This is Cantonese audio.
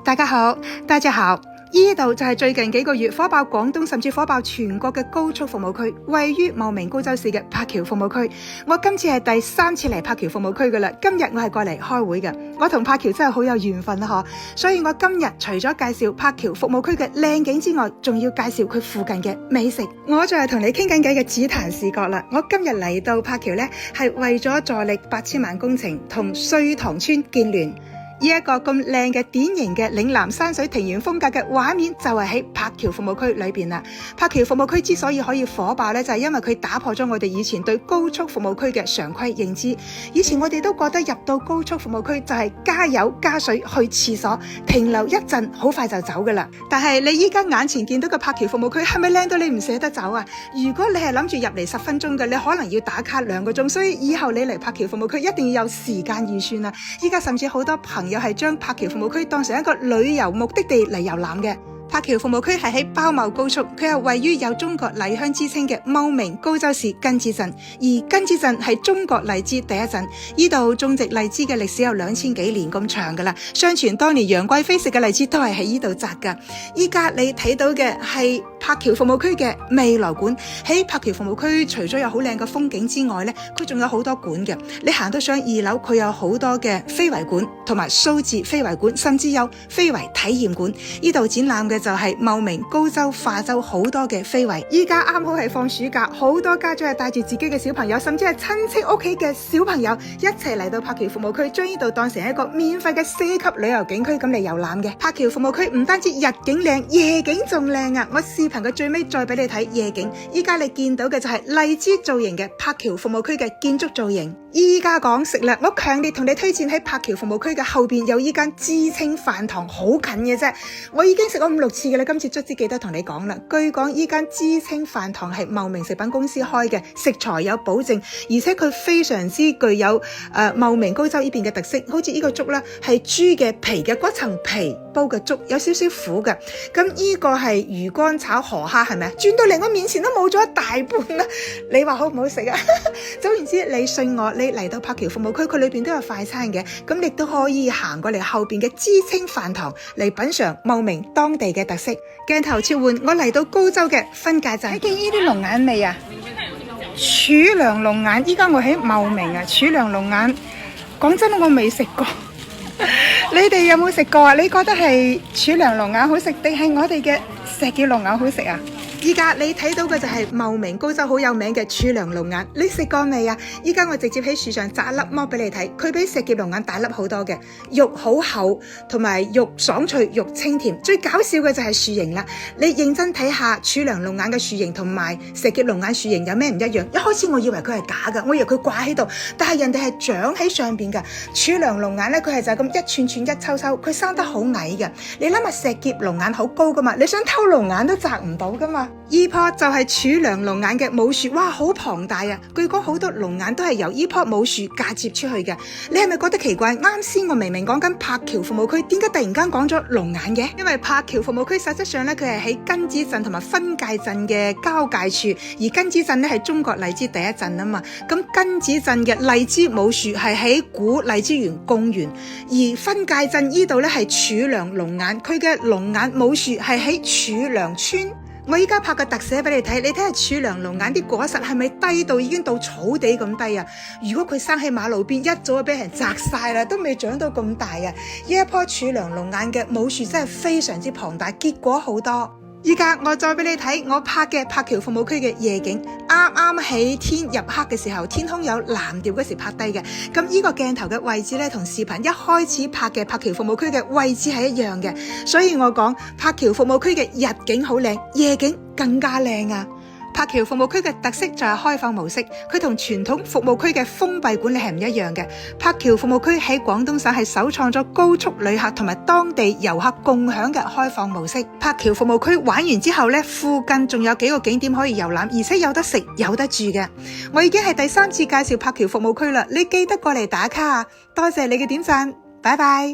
大家好，大家好。呢度就係最近幾個月火爆廣東甚至火爆全國嘅高速服務區，位於茂名高洲市嘅柏橋服務區。我今次係第3次嚟柏橋服務區噶啦，今日我係過嚟開會嘅。我同柏橋真係好有緣分啊，所以我今日除咗介紹柏橋服務區嘅靚景之外，仲要介紹佢附近嘅美食。我就係同你傾緊偈嘅紫檀視角啦。我今日嚟到柏橋呢，係為咗助力8000萬工程同瑞塘村建聯。呢一個咁靚嘅典型嘅嶺南山水庭園風格嘅畫面就係喺柏橋服務區裏邊啦。柏橋服務區之所以可以火爆呢，就係因為佢打破咗我哋以前對高速服務區嘅常規認知。以前我哋都覺得入到高速服務區就係加油加水去廁所停留一陣好快就走噶啦。但係你依家眼前見到嘅柏橋服務區係咪靚到你唔捨得走啊？如果你係諗住入嚟10分鐘嘅，你可能要打卡2個鐘，所以以後你嚟柏橋服務區一定要有時間預算啊！依家甚至好多朋友係將柏橋服務區當成一個旅遊目的地嚟遊覽嘅。柏橋服務區係喺包茂高速，佢係位於有中國荔鄉之稱嘅茂名高洲市根枝鎮，而根枝鎮係中國荔枝第一鎮。呢度種植荔枝嘅歷史有2000幾年咁長噶啦，相傳當年楊貴妃食嘅荔枝都係喺呢度摘噶。依家你睇到嘅係柏橋服務區嘅未來館。喺柏橋服務區除咗有好靚嘅風景之外呢，佢仲有好多館嘅。你行到上2樓，佢有好多嘅非遺館同埋數字非遺館，甚至有非遺體驗館。呢度展覽嘅就係茂名、高洲、化州好多嘅非遺。依家啱好係放暑假，好多家長係帶住自己嘅小朋友，甚至係親戚屋企嘅小朋友一齊嚟到柏橋服務區，將呢度當成一個免費嘅4級旅遊景區咁嚟遊覽嘅。柏橋服務區唔單止日景靚，夜景仲靚啊！我視頻嘅最尾再俾你睇夜景。依家你見到嘅就係荔枝造型嘅柏橋服務區嘅建築造型。依家講食啦，我強烈同你推薦喺柏橋服務區嘅後邊有依間知青飯堂，好近嘅啫。我已經食咗5、6次嘅啦，今次卒之記得同你講啦。據講依間知青飯堂係茂名食品公司開嘅，食材有保證，而且佢非常之具有茂名高洲呢邊嘅特色。好似呢個粥啦，係豬嘅皮嘅嗰層皮煲嘅粥，有少少苦嘅。咁呢個係魚乾炒河蝦，係咪啊？轉到嚟我面前都冇咗一大半啦，你話好唔好食啊？總言之，你信我，你嚟到柏橋服務區，佢裏邊都有快餐嘅，咁你都可以行過嚟後邊嘅知青飯堂嚟品嘗茂名當地嘅特色。鏡頭切換，我嚟到高洲嘅分界站，睇見呢啲龍眼未啊？儲糧龍眼，依家我喺茂名啊！儲糧龍眼，講真我未食過，你哋有冇食過啊？你覺得係儲糧龍眼好食，定係我哋嘅石硤龍眼好食啊？依家你睇到嘅就係茂名高洲好有名嘅儲糧龍眼，你食過未啊？依家我直接喺樹上摘一粒剝俾你睇，佢比石硤龍眼大粒好多嘅，肉好厚，同埋肉爽脆，肉清甜。最搞笑嘅就係樹形啦，你認真睇下儲糧龍眼嘅樹形同埋石硤龍眼樹形有咩唔一樣？一開始我以為佢係假嘅，我以為佢掛喺度，但係人哋係長喺上邊嘅。儲糧龍眼咧，佢係就咁一串串一抽抽，佢生得好矮嘅。你諗下石硤龍眼好高噶嘛，你想偷龍眼都摘唔到噶嘛。呢棵就係儲糧龍眼嘅母樹，哇，好龐大啊！據講好多龍眼都係由呢棵母樹嫁接出去嘅。你係咪覺得奇怪？啱先我明明講緊柏橋服務區，點解突然間講咗龍眼嘅？因為柏橋服務區實質上咧，佢係喺根枝鎮同埋分界鎮嘅交界處，而根枝鎮咧係中國荔枝第一鎮啊嘛。咁根枝鎮嘅荔枝母樹係喺古荔枝園公園，而分界鎮呢度咧係儲糧龍眼，佢嘅龍眼母樹係喺儲糧村。我依家拍個特寫俾你睇，你睇下儲糧龍眼啲果實係咪低到已經到草地咁低啊？如果佢生喺馬路邊，一早就俾人摘晒啦，都未長到咁大啊！呢一棵儲糧龍眼嘅母樹真係非常之龐大，結果好多。依家我再俾你睇我拍嘅柏橋服務區嘅夜景，啱啱喺天入黑嘅時候，天空有藍調嗰時拍低嘅。咁呢個鏡頭嘅位置咧，同視頻一開始拍嘅柏橋服務區嘅位置係一樣嘅，所以我講柏橋服務區嘅日景好靚，夜景更加靚啊！柏橋服務區嘅特色就係開放模式，佢同傳統服務區嘅封閉管理係唔一樣嘅。柏橋服務區喺廣東省係首創咗高速旅客同埋當地遊客共享嘅開放模式。柏橋服務區玩完之後呢，附近仲有幾個景點可以遊覽，而且有得食有得住嘅。我已經係第3次介紹柏橋服務區啦，你記得過嚟打卡啊！多謝你嘅點讚，拜拜。